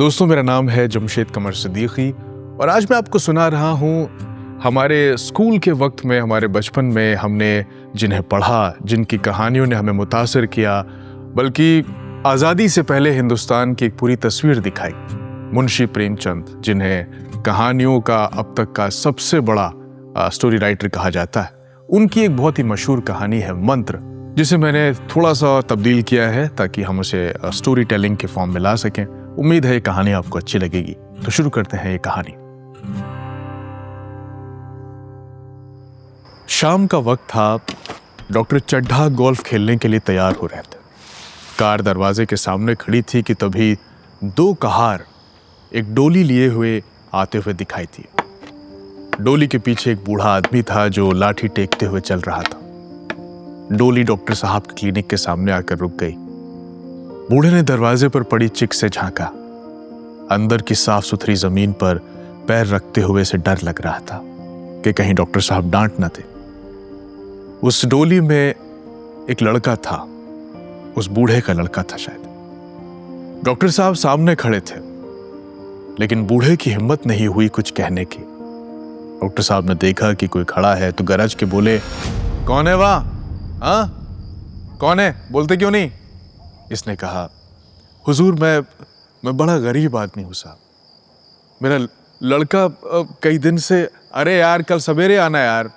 दोस्तों, मेरा नाम है जमशेद कमर सिद्दीकी और आज मैं आपको सुना रहा हूँ हमारे स्कूल के वक्त में, हमारे बचपन में हमने जिन्हें पढ़ा, जिनकी कहानियों ने हमें मुतासिर किया, बल्कि आज़ादी से पहले हिंदुस्तान की एक पूरी तस्वीर दिखाई। मुंशी प्रेमचंद, जिन्हें कहानियों का अब तक का सबसे बड़ा स्टोरी राइटर कहा जाता है, उनकी एक बहुत ही मशहूर कहानी है मंत्र, जिसे मैंने थोड़ा सा तब्दील किया है ताकि हम उसे स्टोरी टेलिंग के फॉर्म में ला सकें। उम्मीद है ये कहानी आपको अच्छी लगेगी। तो शुरू करते हैं ये कहानी। शाम का वक्त था। डॉक्टर चड्ढा गोल्फ खेलने के लिए तैयार हो रहे थे। कार दरवाजे के सामने खड़ी थी कि तभी दो कहार एक डोली लिए हुए आते हुए दिखाई थी। डोली के पीछे एक बूढ़ा आदमी था जो लाठी टेकते हुए चल रहा था। डोली डॉक्टर साहब के क्लिनिक के सामने आकर रुक गई। बूढ़े ने दरवाजे पर पड़ी चिक से झांका। अंदर की साफ सुथरी जमीन पर पैर रखते हुए से डर लग रहा था कि कहीं डॉक्टर साहब डांट न दे। उस डोली में एक लड़का था, उस बूढ़े का लड़का था शायद। डॉक्टर साहब सामने खड़े थे, लेकिन बूढ़े की हिम्मत नहीं हुई कुछ कहने की। डॉक्टर साहब ने देखा कि कोई खड़ा है तो गरज के बोले, कौन है वहां? हाँ, कौन है? बोलते क्यों नहीं? इसने कहा, हुजूर मैं बड़ा गरीब आदमी हूं साहब। मेरा लड़का कई दिन से। अरे यार, कल सवेरे आना यार,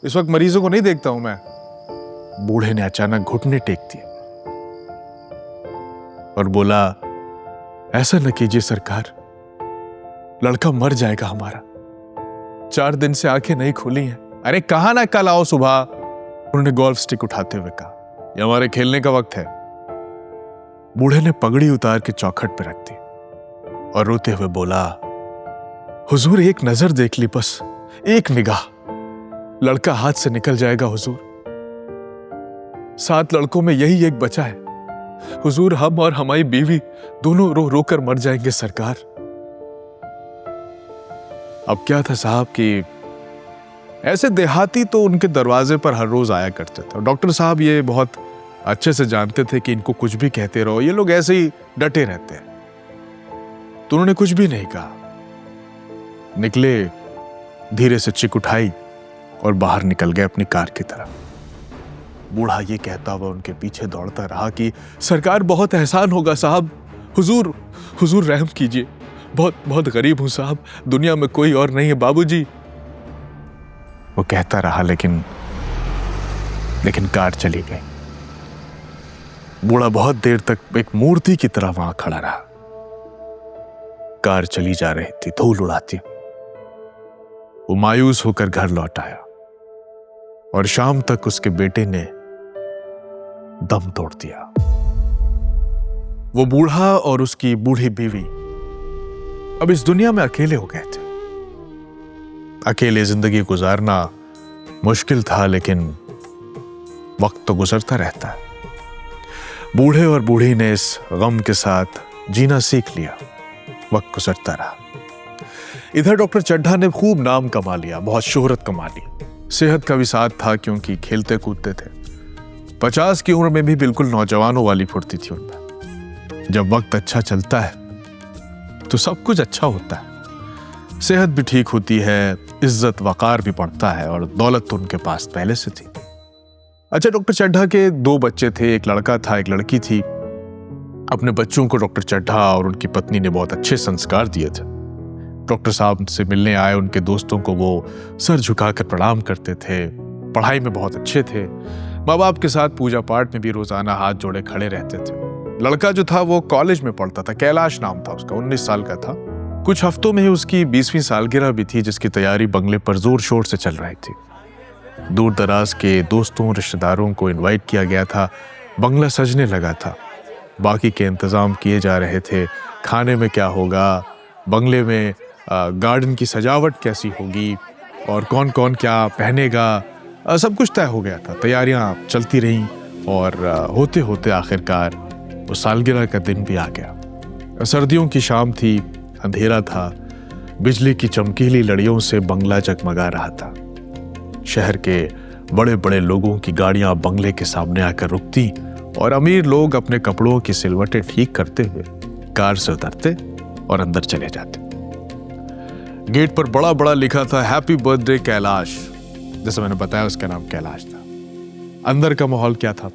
इस वक्त मरीजों को नहीं देखता हूं मैं। बूढ़े ने अचानक घुटने टेक दिए और बोला, ऐसा न कीजिए सरकार, लड़का मर जाएगा हमारा। 4 दिन से आंखें नहीं खुली हैं। अरे कहा ना कल आओ सुबह। उन्होंने गोल्फ स्टिक उठाते हुए कहा, ये हमारे खेलने का वक्त है। बूढ़े ने पगड़ी उतार के चौखट पर रख दी और रोते हुए बोला, हुजूर एक नजर देख ली, बस एक निगाह, लड़का हाथ से निकल जाएगा हुजूर। 7 लड़कों में यही एक बचा है हुजूर। हम और हमारी बीवी दोनों रो रो कर मर जाएंगे सरकार। अब क्या था साहब कि ऐसे देहाती तो उनके दरवाजे पर हर रोज आया करते थे। डॉक्टर साहब ये बहुत अच्छे से जानते थे कि इनको कुछ भी कहते रहो, ये लोग ऐसे ही डटे रहते हैं। तो उन्होंने कुछ भी नहीं कहा। निकले, धीरे से चिक उठाई और बाहर निकल गए अपनी कार की तरफ। बूढ़ा ये कहता हुआ उनके पीछे दौड़ता रहा कि सरकार बहुत एहसान होगा साहब, हुजूर रहम कीजिए, बहुत गरीब हूं साहब, दुनिया में कोई और नहीं है बाबूजी। वो कहता रहा, लेकिन कार चली गई। बूढ़ा बहुत देर तक एक मूर्ति की तरह वहां खड़ा रहा। कार चली जा रही थी, धूल उड़ाती। वो मायूस होकर घर लौट आया और शाम तक उसके बेटे ने दम तोड़ दिया। वो बूढ़ा और उसकी बूढ़ी बीवी अब इस दुनिया में अकेले हो गए थे। अकेले जिंदगी गुजारना मुश्किल था, लेकिन वक्त तो गुजरता रहता है। बूढ़े और बूढ़ी ने इस गम के साथ जीना सीख लिया। वक्त गुजरता रहा। इधर डॉक्टर चड्ढा ने खूब नाम कमा लिया, बहुत शोहरत कमा ली। सेहत का भी साथ था क्योंकि खेलते कूदते थे। 50 की उम्र में भी बिल्कुल नौजवानों वाली फुर्ती थी उनमें। जब वक्त अच्छा चलता है तो सब कुछ अच्छा होता है। सेहत भी ठीक होती है, इज्जत वकार भी बढ़ता है और दौलत तो उनके पास पहले से थी। अच्छा, डॉक्टर चड्ढा के 2 बच्चे थे, एक लड़का था, एक लड़की थी। अपने बच्चों को डॉक्टर चड्ढा और उनकी पत्नी ने बहुत अच्छे संस्कार दिए थे। डॉक्टर साहब से मिलने आए उनके दोस्तों को वो सर झुकाकर प्रणाम करते थे। पढ़ाई में बहुत अच्छे थे। माँ बाप के साथ पूजा पाठ में भी रोजाना हाथ जोड़े खड़े रहते थे। लड़का जो था वो कॉलेज में पढ़ता था, कैलाश नाम था उसका, 19 साल का था। कुछ हफ्तों में ही उसकी 20वीं सालगिरह भी थी, जिसकी तैयारी बंगले पर जोर शोर से चल रही थी। दूर दराज के दोस्तों रिश्तेदारों को इनवाइट किया गया था। बंगला सजने लगा था। बाकी के इंतजाम किए जा रहे थे। खाने में क्या होगा, बंगले में गार्डन की सजावट कैसी होगी और कौन कौन क्या पहनेगा, सब कुछ तय हो गया था। तैयारियां चलती रहीं और होते होते आखिरकार वो सालगिरह का दिन भी आ गया। सर्दियों की शाम थी, अंधेरा था। बिजली की चमकीली लड़ियों से बंगला जगमगा रहा था। शहर के बड़े बड़े लोगों की गाड़ियां बंगले के सामने आकर रुकती और अमीर लोग अपने कपड़ों की सिलवटें ठीक करते हुए कार से उतरते और अंदर चले जाते। गेट पर बड़ा बड़ा लिखा था हैप्पी बर्थडे कैलाश। जैसे मैंने बताया उसका नाम कैलाश था। अंदर का माहौल क्या था?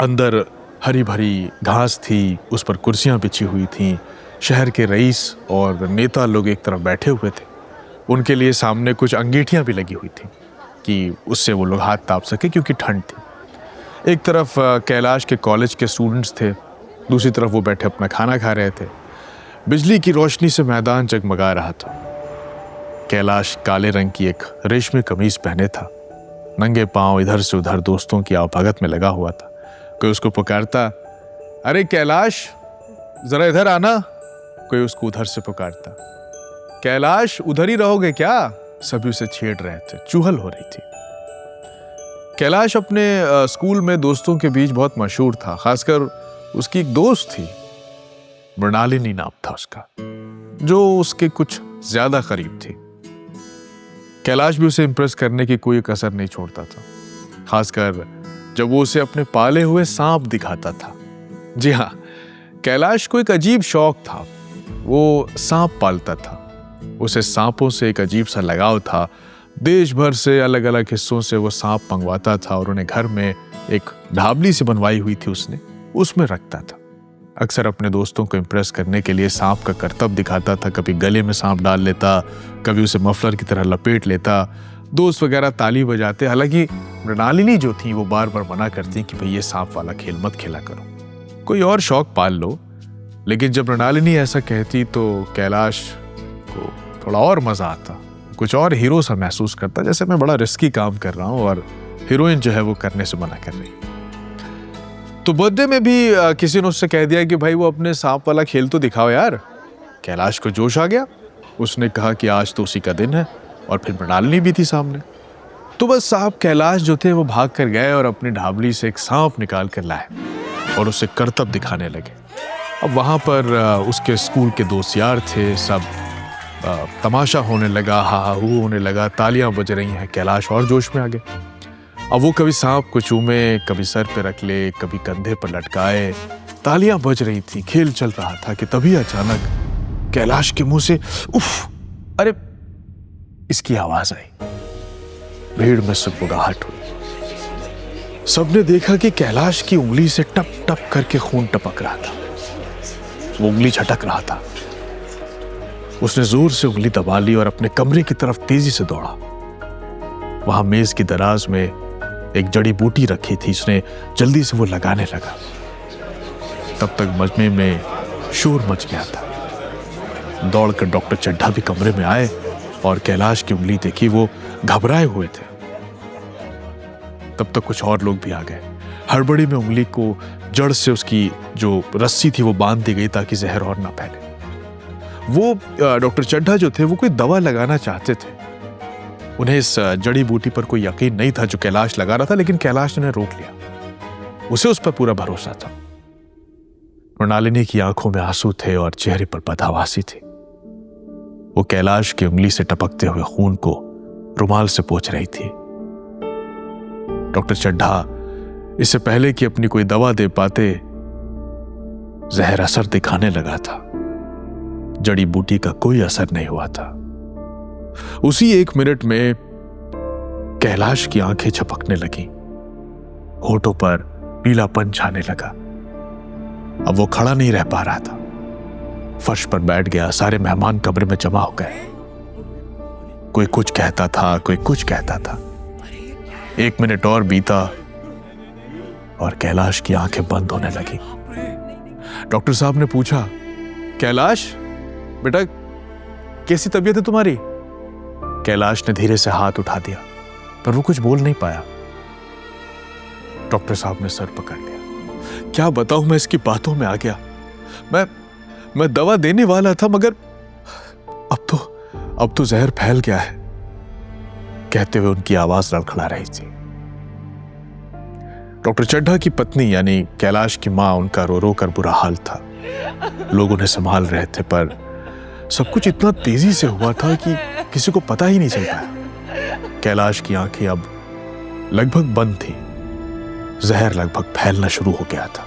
अंदर हरी भरी घास थी, उस पर कुर्सियां बिछी हुई थीं। शहर के रईस और नेता लोग एक तरफ बैठे हुए थे। उनके लिए सामने कुछ अंगीठियां भी लगी हुई थी कि उससे वो लोग हाथ ताप सके, क्योंकि ठंड थी। एक तरफ कैलाश के कॉलेज के स्टूडेंट्स थे, दूसरी तरफ वो बैठे अपना खाना खा रहे थे। बिजली की रोशनी से मैदान जगमगा रहा था। कैलाश काले रंग की एक रेशमी कमीज पहने था। नंगे पांव इधर से उधर दोस्तों की आवभगत में लगा हुआ था। कोई उसको पुकारता, अरे कैलाश जरा इधर आना। कोई उसको उधर से पुकारता, कैलाश उधर ही रहोगे क्या? सभी उसे छेड़ रहे थे, चुहल हो रही थी। कैलाश अपने स्कूल में दोस्तों के बीच बहुत मशहूर था। खासकर उसकी एक दोस्त थी, मृणालिनी नाम था उसका, जो उसके कुछ ज्यादा करीब थी। कैलाश भी उसे इंप्रेस करने की कोई कसर नहीं छोड़ता था, खासकर जब वो उसे अपने पाले हुए सांप दिखाता था। जी हाँ, कैलाश को एक अजीब शौक था। वो सांप पालता था। उसे सांपों से एक अजीब सा लगाव था। देश भर से अलग अलग हिस्सों से वो सांप मंगवाता था और उन्हें घर में एक ढाबली से बनवाई हुई थी उसने, उसमें रखता था। अक्सर अपने दोस्तों को इंप्रेस करने के लिए सांप का करतब दिखाता था। कभी गले में सांप डाल लेता, कभी उसे मफलर की तरह लपेट लेता। दोस्त वगैरह ताली बजाते। हालांकि मृणालिनी जो थी वो बार बार मना करती कि भाई ये सांप वाला खेल मत खेला करो, कोई और शौक पाल लो। लेकिन जब मृणालिनी ऐसा कहती तो कैलाश को थोड़ा और मजा आता, कुछ और हीरो सा महसूस करता, जैसे मैं बड़ा रिस्की काम कर रहा हूं और हीरोइन जो है वो करने से मना कर रही। तो बर्थडे में भी किसी ने उससे कह दिया कि भाई वो अपने सांप वाला खेल तो दिखाओ यार। कैलाश को जोश आ गया। उसने कहा कि आज तो उसी का दिन है, और फिर मृणालिनी भी थी सामने। तो बस साहब कैलाश जो थे वो भाग कर गए और अपनी ढाबली से एक सांप निकाल कर लाए और उसे करतब दिखाने लगे। अब वहाँ पर उसके स्कूल के दोस्त यार थे, सब तमाशा होने लगा, हा हा हू होने लगा, तालियां बज रही हैं। कैलाश और जोश में आ गए। अब वो कभी सांप को चूमे, कभी सर पे रख ले, कभी कंधे पर लटकाए। तालियां बज रही थी, खेल चल रहा था कि तभी अचानक कैलाश के मुंह से उफ, अरे, इसकी आवाज आई। भीड़ में सुगबुगाहट हुई। सबने देखा कि कैलाश की उंगली से टप टप करके खून टपक रहा था। वो उंगली झटक रहा था। उसने जोर से उंगली दबा ली और अपने कमरे की तरफ तेजी से दौड़ा। वहां मेज की दराज में एक जड़ी बूटी रखी थी। उसने जल्दी से वो लगाने लगा। तब तक मजमे में शोर मच गया था। दौड़कर डॉक्टर चड्ढा भी कमरे में आए और कैलाश की उंगली देखी। वो घबराए हुए थे। तब तक कुछ और लोग भी आ गए। हड़बड़ी में उंगली को जड़ से उसकी जो रस्सी थी वो बांध दी गई ताकि जहर और ना फैले। वो डॉक्टर चड्ढा जो थे वो कोई दवा लगाना चाहते थे। उन्हें इस जड़ी बूटी पर कोई यकीन नहीं था जो कैलाश लगा रहा था, लेकिन कैलाश ने रोक लिया। उसे उस पर पूरा भरोसा था। मृणालिनी की आंखों में आंसू थे और चेहरे पर बदहवासी थी। वो कैलाश की उंगली से टपकते हुए खून को रुमाल से पोंछ रही थी। डॉक्टर चड्ढा इससे पहले कि अपनी कोई दवा दे पाते, जहर असर दिखाने लगा था। जड़ी बूटी का कोई असर नहीं हुआ था। उसी 1 मिनट में कैलाश की आंखें झपकने लगी, होठों पर पीलापन छाने लगा। अब वो खड़ा नहीं रह पा रहा था। फर्श पर बैठ गया। सारे मेहमान कमरे में जमा हो गए। कोई कुछ कहता था, कोई कुछ कहता था। 1 मिनट और बीता और कैलाश की आंखें बंद होने लगी। डॉक्टर साहब ने पूछा, कैलाश बेटा कैसी तबीयत है तुम्हारी? कैलाश ने धीरे से हाथ उठा दिया, पर वो कुछ बोल नहीं पाया। डॉक्टर साहब ने सर पकड़ लिया। क्या बताऊं, मैं इसकी बातों में आ गया। मैं दवा देने वाला था, मगर अब तो जहर फैल गया है, कहते हुए उनकी आवाज लड़खड़ा रही थी। डॉक्टर चड्ढा की पत्नी यानी कैलाश की मां, उनका रो रो कर बुरा हाल था। लोग उन्हें संभाल रहे थे, पर सब कुछ इतना तेजी से हुआ था कि किसी को पता ही नहीं चल पाया। कैलाश की आंखें अब लगभग बंद थी। जहर लगभग फैलना शुरू हो गया था।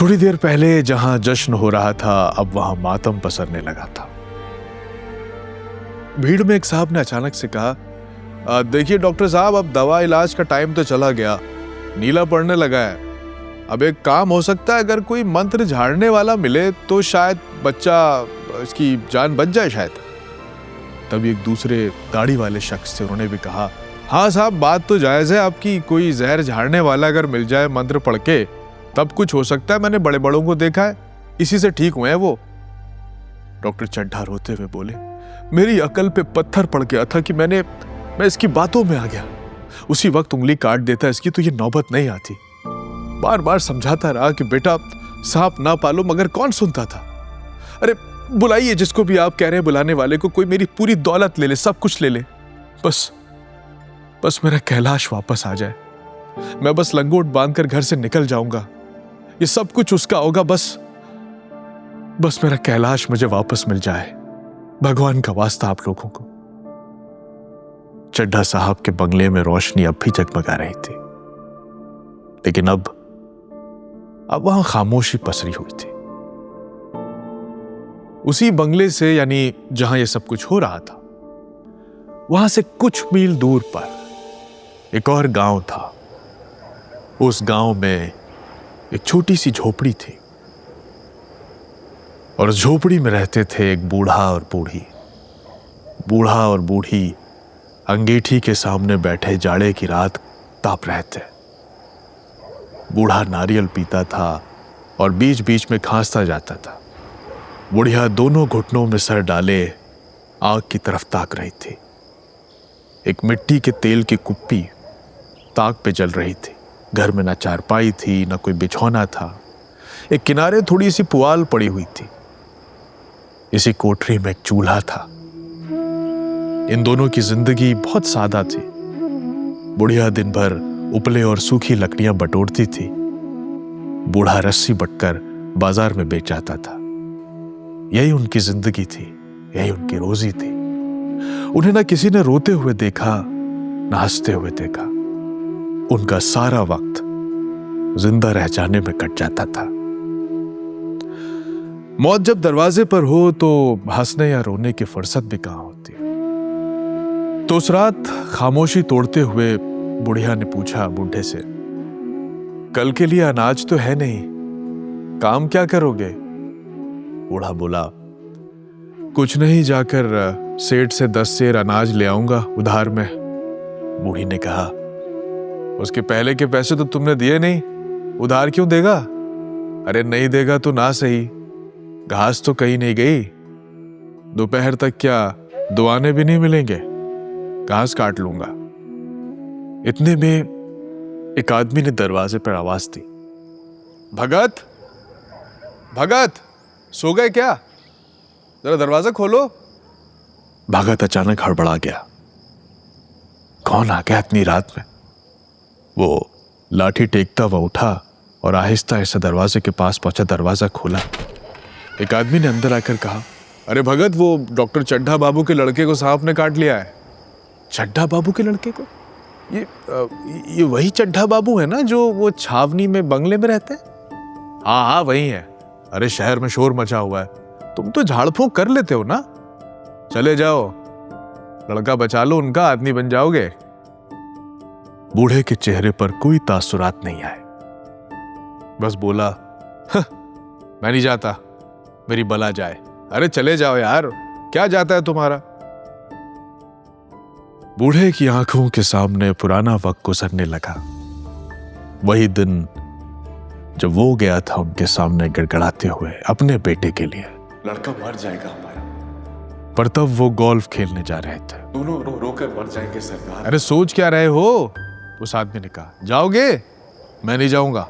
थोड़ी देर पहले जहां जश्न हो रहा था, अब वहां मातम पसरने लगा था। भीड़ में एक साहब ने अचानक से कहा, देखिए डॉक्टर साहब, अब दवा इलाज का टाइम तो चला गया, नीला पड़ने लगा है। अब एक काम हो सकता है, अगर कोई मंत्र झाड़ने वाला मिले तो शायद बच्चा, इसकी जान बच जाए शायद। तभी एक दूसरे दाढ़ी वाले शख्स थे, उन्होंने भी कहा, हाँ साहब, बात तो जायज है आपकी, कोई जहर झाड़ने वाला अगर मिल जाए मंत्र पढ़ के तब कुछ हो सकता है, मैंने बड़े बड़ों को देखा है, इसी से ठीक हुए हैं वो। डॉक्टर चड्ढा रोते हुए बोले, मेरी अकल पे पत्थर पड़ गया था कि मैं इसकी बातों में आ गया, उसी वक्त उंगली काट देता इसकी तो ये नौबत नहीं आती। बार बार समझाता रहा कि बेटा सांप ना पालो, मगर कौन सुनता था। अरे बुलाइए जिसको भी आप कह रहे हैं बुलाने वाले को, कोई मेरी पूरी दौलत ले ले, सब कुछ ले ले, बस मेरा कैलाश वापस आ जाए, मैं बस लंगोट बांधकर घर से निकल जाऊंगा, ये सब कुछ उसका होगा, बस मेरा कैलाश मुझे वापस मिल जाए, भगवान का वास्ता आप लोगों को। चड्ढा साहब के बंगले में रोशनी अब भी जगमगा रही थी, लेकिन अब वहां खामोशी पसरी हुई थी। उसी बंगले से, यानी जहां यह सब कुछ हो रहा था, वहां से कुछ मील दूर पर एक और गांव था। उस गांव में एक छोटी सी झोपड़ी थी और उस झोपड़ी में रहते थे एक बूढ़ा और बूढ़ी। बूढ़ा और बूढ़ी अंगीठी के सामने बैठे जाड़े की रात ताप रहे थे। बूढ़ा नारियल पीता था और बीच बीच में खांसता जाता था। बुढ़िया दोनों घुटनों में सर डाले आग की तरफ ताक रही थी। एक मिट्टी के तेल की कुप्पी ताक पे जल रही थी। घर में ना चारपाई थी, ना कोई बिछौना था। एक किनारे थोड़ी सी पुआल पड़ी हुई थी। इसी कोठरी में एक चूल्हा था। इन दोनों की जिंदगी बहुत सादा थी। बुढ़िया दिन भर उपले और सूखी लकड़ियां बटोरती थी। बूढ़ा रस्सी बटकर बाजार में बेच जाता था। यही उनकी जिंदगी थी, यही उनकी रोजी थी। उन्हें ना किसी ने रोते हुए देखा, ना हंसते हुए देखा। उनका सारा वक्त जिंदा रह जाने में कट जाता था। मौत जब दरवाजे पर हो तो हंसने या रोने की फुर्सत भी कहां होती। तो उस रात खामोशी तोड़ते हुए बुढ़िया ने पूछा बूढ़े से, कल के लिए अनाज तो है नहीं, काम क्या करोगे? बूढ़ा बोला, कुछ नहीं, जाकर सेठ से 10 सेर अनाज ले आऊंगा उधार में। बूढ़ी ने कहा, उसके पहले के पैसे तो तुमने दिए नहीं, उधार क्यों देगा? अरे नहीं देगा तो ना सही, घास तो कहीं नहीं गई। दोपहर तक क्या 2 आने भी नहीं मिलेंगे, घास काट लूंगा। इतने में एक आदमी ने दरवाजे पर आवाज दी, भगत, भगत, सो गए क्या? जरा दरवाजा खोलो। भगत अचानक हड़बड़ा गया। कौन आ गया इतनी रात में? वो लाठी टेकता हुआ उठा और आहिस्ता ऐसा दरवाजे के पास पहुंचा, दरवाजा खोला। एक आदमी ने अंदर आकर कहा, अरे भगत, वो डॉक्टर चड्ढा बाबू के लड़के को सांप ने काट लिया है। चड्ढा बाबू के लड़के को? ये वही चड्ढा बाबू है ना जो वो छावनी में बंगले में रहते हैं? हाँ हाँ वही है। अरे शहर में शोर मचा हुआ है, तुम तो झाड़ फूंक कर लेते हो ना। चले जाओ, लड़का बचा लो उनका, आदमी बन जाओगे। बूढ़े के चेहरे पर कोई तासुरात नहीं आए, बस बोला, मैं नहीं जाता, मेरी बला जाए। अरे चले जाओ यार, क्या जाता है तुम्हारा? बूढ़े की आंखों के सामने पुराना वक्त गुजरने लगा। वही दिन जब वो गया था उनके सामने गिड़गिड़ाते हुए अपने बेटे के लिए, लड़का मर जाएगा हमारा। पर तब वो गोल्फ खेलने जा रहे थे। दोनों रोकर मर जाएंगे सरदार। अरे सोच क्या रहे हो? उस आदमी ने कहा, जाओगे? मैं नहीं जाऊंगा।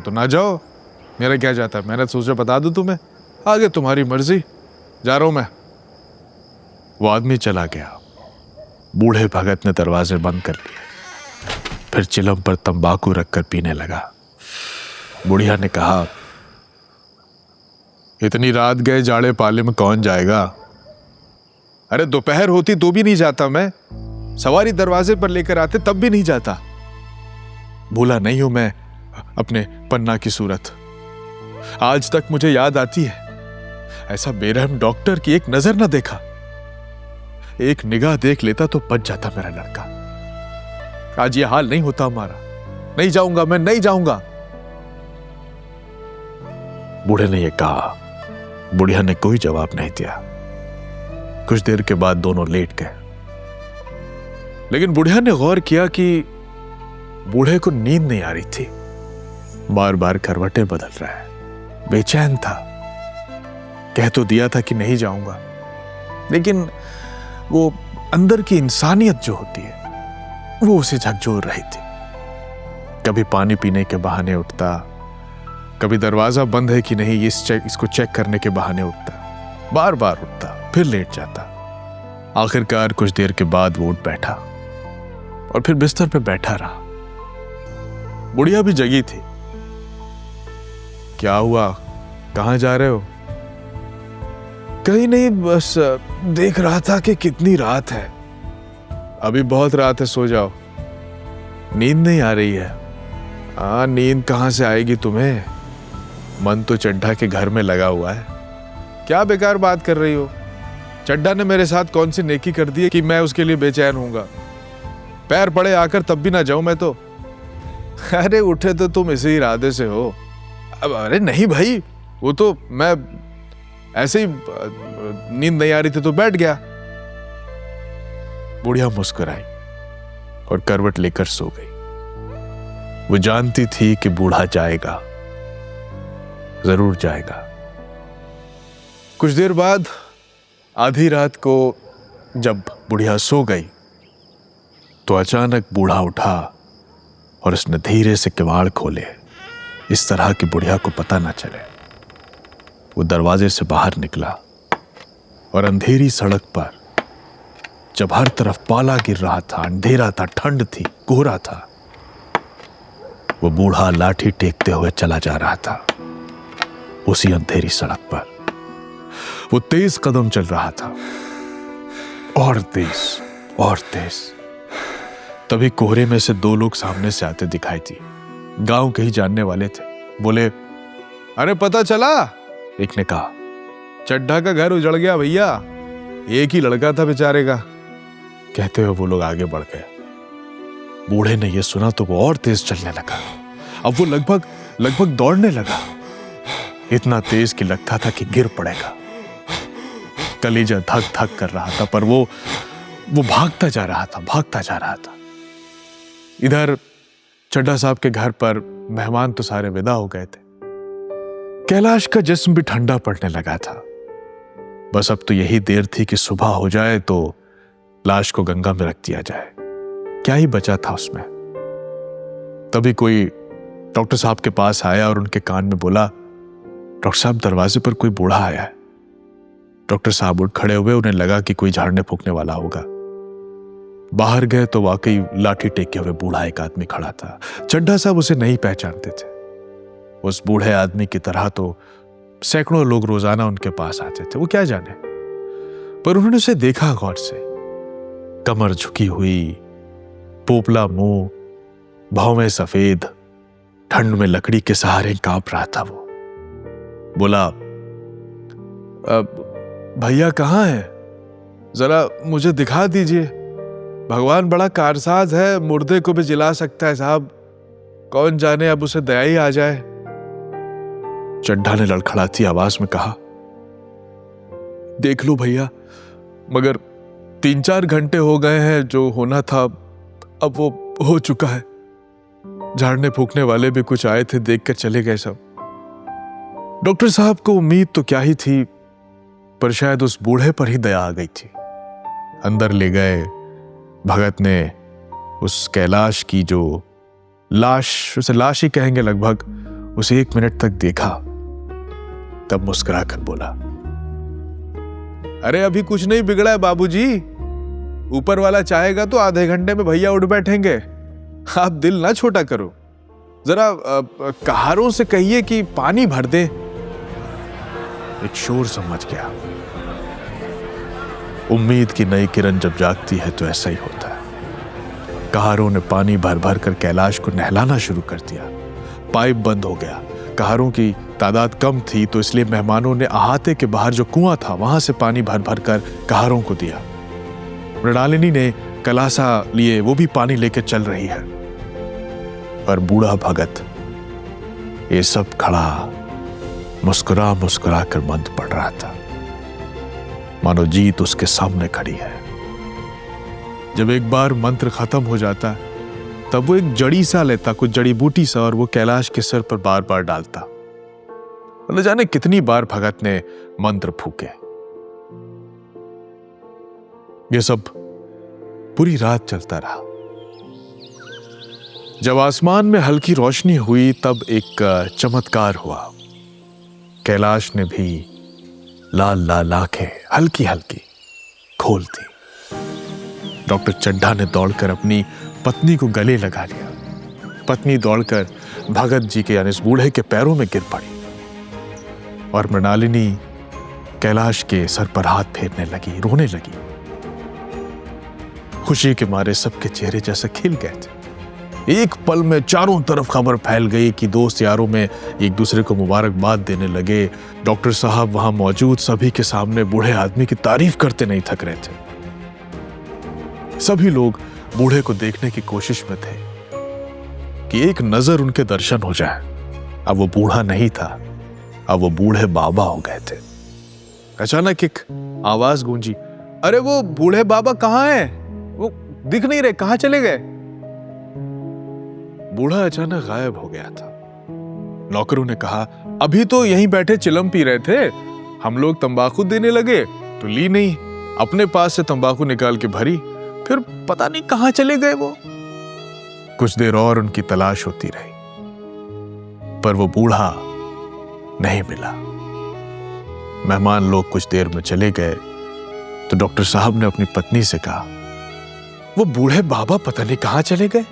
तो ना जाओ, मेरा क्या जाता है, मैंने सोचा बता दूं तुम्हें, आगे तुम्हारी मर्जी, जा रहा हूं मैं। वो आदमी चला गया। बूढ़े भगत ने दरवाजे बंद कर लिए, फिर चिलम पर तंबाकू रखकर पीने लगा। बुढ़िया ने कहा, इतनी रात गए जाड़े पाले में कौन जाएगा? अरे दोपहर होती तो भी नहीं जाता मैं, सवारी दरवाजे पर लेकर आते तब भी नहीं जाता। भूला नहीं हूं मैं अपने पन्ना की सूरत। आज तक मुझे याद आती है। ऐसा बेरहम डॉक्टर की एक नजर ना देखा। एक निगाह देख लेता तो बच जाता मेरा लड़का। आज ये हाल नहीं होता हमारा। नहीं जाऊंगा, मैं नहीं जाऊंगा। बूढ़े ने यह कहा। बुढ़िया ने कोई जवाब नहीं दिया। कुछ देर के बाद दोनों लेट गए। लेकिन बुढ़िया ने गौर किया कि बूढ़े को नींद नहीं आ रही थी। बार बार करवटें बदल रहा है, बेचैन था। कह तो दिया था कि नहीं जाऊंगा, लेकिन वो अंदर की इंसानियत जो होती है वो उसे झकझोर रही थी। कभी पानी पीने के बहाने उठता, कभी दरवाजा बंद है कि नहीं इसको चेक करने के बहाने उठता। बार बार उठता, फिर लेट जाता। आखिरकार कुछ देर के बाद वो उठ बैठा और फिर बिस्तर पे बैठा रहा। बुढ़िया भी जगी थी। क्या हुआ, कहां जा रहे हो? कहीं नहीं, बस देख रहा था कि कितनी रात है। अभी बहुत रात है, सो जाओ। नींद नहीं आ रही है? नींद कहां से आएगी तुम्हें? मन तो चड्ढा के घर में लगा हुआ है। क्या बेकार बात कर रही हो? चड्ढा ने मेरे साथ कौन सी नेकी कर दी है कि मैं उसके लिए बेचैन होऊंगा? पैर पड़े आकर तब भी ना जाऊं मैं तो। अरे उठे तो तुम इसी इरादे से हो। अब अरे नहीं भाई, वो तो मैं ऐसे ही, नींद नहीं आ रही थी तो बैठ गया। बुढ़िया मुस्कुराई और करवट लेकर सो गई। वो जानती थी कि बूढ़ा जाएगा, जरूर जाएगा। कुछ देर बाद आधी रात को जब बुढ़िया सो गई तो अचानक बूढ़ा उठा और उसने धीरे से किवाड़ खोले, इस तरह कि बुढ़िया को पता ना चले। वो दरवाजे से बाहर निकला और अंधेरी सड़क पर, जब हर तरफ पाला गिर रहा था, अंधेरा था, ठंड थी, कोहरा था, वो बूढ़ा लाठी टेकते हुए चला जा रहा था। उसी अंधेरी सड़क पर वो तेज कदम चल रहा था, और तेज और तेज। तभी कोहरे में से दो लोग सामने से आते दिखाई दी। गांव के ही जानने वाले थे। बोले, अरे पता चला? एक ने कहा, चड्ढा का घर उजड़ गया भैया, एक ही लड़का था बेचारे का। कहते हुए वो लोग आगे बढ़ गए। बूढ़े ने यह सुना तो वो और तेज चलने लगा। अब वो लगभग दौड़ने लगा। इतना तेज कि लगता था कि गिर पड़ेगा। कलेजा धक धक कर रहा था, पर वो भागता जा रहा था। इधर चड्ढा साहब के घर पर मेहमान तो सारे विदा हो गए थे। कैलाश का जिस्म भी ठंडा पड़ने लगा था। बस अब तो यही देर थी कि सुबह हो जाए तो लाश को गंगा में रख दिया जाए। क्या ही बचा था उसमें। तभी कोई डॉक्टर साहब के पास आया और उनके कान में बोला, डॉक्टर साहब, दरवाजे पर कोई बूढ़ा आया है। डॉक्टर साहब उठ खड़े हुए। उन्हें लगा कि कोई झाड़ने फूकने वाला होगा। बाहर गए तो वाकई लाठी टेके हुए बूढ़ा एक आदमी खड़ा था। चड्ढा साहब उसे नहीं पहचानते थे। उस बूढ़े आदमी की तरह तो सैकड़ों लोग रोजाना उनके पास आते थे, वो क्या जाने। पर उन्होंने उसे देखा गौर से। कमर झुकी हुई, पोपला मुंह, भौवें सफेद, ठंड में लकड़ी के सहारे कांप रहा था वो। बोला, भैया कहाँ है? जरा मुझे दिखा दीजिए। भगवान बड़ा कारसाज है, मुर्दे को भी जिला सकता है साहब। कौन जाने अब उसे दया ही आ जाए। चड्ढा ने लड़खड़ाती आवाज में कहा, देख लो भैया, मगर 3-4 घंटे हो गए हैं। जो होना था अब वो हो चुका है। झाड़ने फूकने वाले भी कुछ आए थे, देख कर चले गए सब। डॉक्टर साहब को उम्मीद तो क्या ही थी, पर शायद उस बूढ़े पर ही दया आ गई थी। अंदर ले गए। भगत ने उस कैलाश की जो लाश, उसे लाश ही कहेंगे लगभग, उसे 1 मिनट तक देखा। तब मुस्कुरा कर बोला, अरे अभी कुछ नहीं बिगड़ा है बाबूजी। ऊपर वाला चाहेगा तो आधे घंटे में भैया उठ बैठेंगे। आप दिल ना छोटा करो। जरा कहारों से कहिए कि पानी भर दे। एक शोर समझ गया। उम्मीद की नई किरण जब जागती है तो ऐसा ही होता है। कहारों ने पानी भर भर कर कैलाश को नहलाना शुरू कर दिया। पाइप बंद हो गया। कहारों की तादाद कम थी तो इसलिए मेहमानों ने अहाते के बाहर जो कुआं था वहां से पानी भर भर कर कहारों को दिया। मृणालिनी ने कलासा लिए वो भी पानी लेकर चल रही है, पर बूढ़ा भगत ये सब खड़ा मुस्कुरा मुस्कुरा कर मंत्र पढ़ रहा था, मानो जीत उसके सामने खड़ी है। जब एक बार मंत्र खत्म हो जाता तब वो एक जड़ी सा लेता, कुछ जड़ी बूटी सा, और वो कैलाश के सिर पर बार बार डालता। न जाने कितनी बार भगत ने मंत्र फूके। ये सब पूरी रात चलता रहा। जब आसमान में हल्की रोशनी हुई तब एक चमत्कार हुआ। कैलाश ने भी लाल लाल आंखें हल्की हल्की खोल दी। डॉक्टर चड्ढा ने दौड़कर अपनी पत्नी को गले लगा लिया। पत्नी दौड़कर भगत जी के यानी इस बूढ़े के पैरों में गिर पड़ी और मृणालिनी कैलाश के सर पर हाथ फेरने लगी, रोने लगी। खुशी के मारे सबके चेहरे जैसे खिल गए थे। एक पल में चारों तरफ खबर फैल गई कि दोस्त यारों में एक दूसरे को मुबारकबाद देने लगे। डॉक्टर साहब वहां मौजूद सभी के सामने बूढ़े आदमी की तारीफ करते नहीं थक रहे थे। सभी लोग बूढ़े को देखने की कोशिश में थे कि एक नजर उनके दर्शन हो जाए। अब वो बूढ़ा नहीं था, अब वो बूढ़े बाबा हो गए थे। अचानक एक आवाज गूंजी, अरे वो बूढ़े बाबा कहाँ हैं? वो दिख नहीं रहे, कहाँ चले गए? बूढ़ा अचानक गायब हो गया था। नौकरों ने कहा, अभी तो यहीं बैठे चिलम पी रहे थे, हम लोग तंबाकू देने लगे तो ली नहीं, अपने पास से तंबाकू निकाल के भरी, फिर पता नहीं कहां चले गए वो। कुछ देर और उनकी तलाश होती रही, पर वो बूढ़ा नहीं मिला। मेहमान लोग कुछ देर में चले गए तो डॉक्टर साहब ने अपनी पत्नी से कहा, वो बूढ़े बाबा पता नहीं कहां चले गए,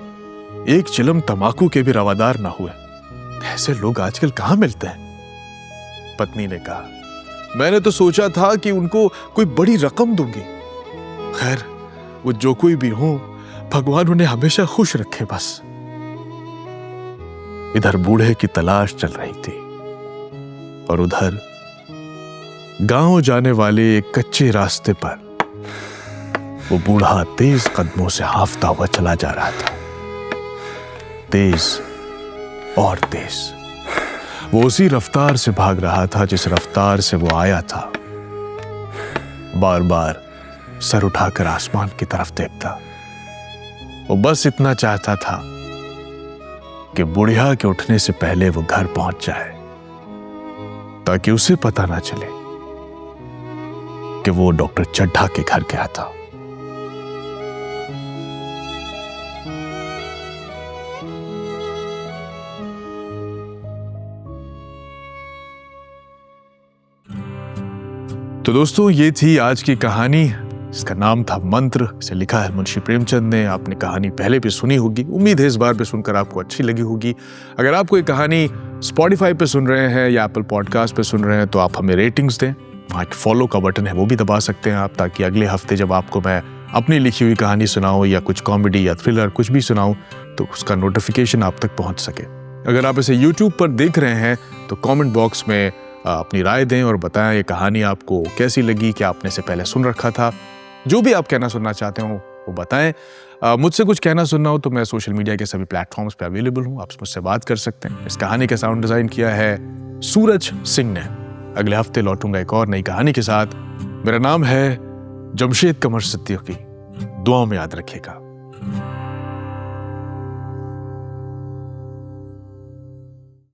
एक चिलम तंबाकू के भी रवादार ना हुए। ऐसे लोग आजकल कहां मिलते हैं? पत्नी ने कहा, मैंने तो सोचा था कि उनको कोई बड़ी रकम दूंगी। खैर, वो जो कोई भी हो, भगवान उन्हें हमेशा खुश रखे बस। इधर बूढ़े की तलाश चल रही थी और उधर गांव जाने वाले एक कच्चे रास्ते पर वो बूढ़ा तेज कदमों से हांफता हुआ चला जा रहा था। तेज और तेज। वो उसी रफ्तार से भाग रहा था जिस रफ्तार से वो आया था। बार बार सर उठाकर आसमान की तरफ देखता। वो बस इतना चाहता था कि बुढ़िया के उठने से पहले वो घर पहुंच जाए, ताकि उसे पता ना चले कि वो डॉक्टर चड्ढा के घर गया था। तो दोस्तों, ये थी आज की कहानी। इसका नाम था मंत्र। इसे लिखा है मुंशी प्रेमचंद ने। आपने कहानी पहले भी सुनी होगी, उम्मीद है इस बार भी सुनकर आपको अच्छी लगी होगी। अगर आप कोई कहानी स्पॉटिफाई पे सुन रहे हैं या एप्पल पॉडकास्ट पे सुन रहे हैं तो आप हमें रेटिंग्स दें। वहाँ एक फॉलो का बटन है, वो भी दबा सकते हैं आप, ताकि अगले हफ्ते जब आपको मैं अपनी लिखी हुई कहानी सुनाऊँ या कुछ कॉमेडी या थ्रिलर कुछ भी सुनाऊँ तो उसका नोटिफिकेशन आप तक पहुँच सके। अगर आप इसे यूट्यूब पर देख रहे हैं तो कॉमेंट बॉक्स में अपनी राय दें और बताएं ये कहानी आपको कैसी लगी, क्या आपने से पहले सुन रखा था। जो भी आप कहना सुनना चाहते हो वो बताएं। मुझसे कुछ कहना सुनना हो तो मैं सोशल मीडिया के सभी प्लेटफॉर्म्स पे अवेलेबल हूँ, आप मुझसे बात कर सकते हैं। इस कहानी का साउंड डिजाइन किया है सूरज सिंह ने। अगले हफ्ते लौटूंगा एक और नई कहानी के साथ। मेरा नाम है जमशेद कमर सिद्दीकी। दुआ में याद रखिएगा।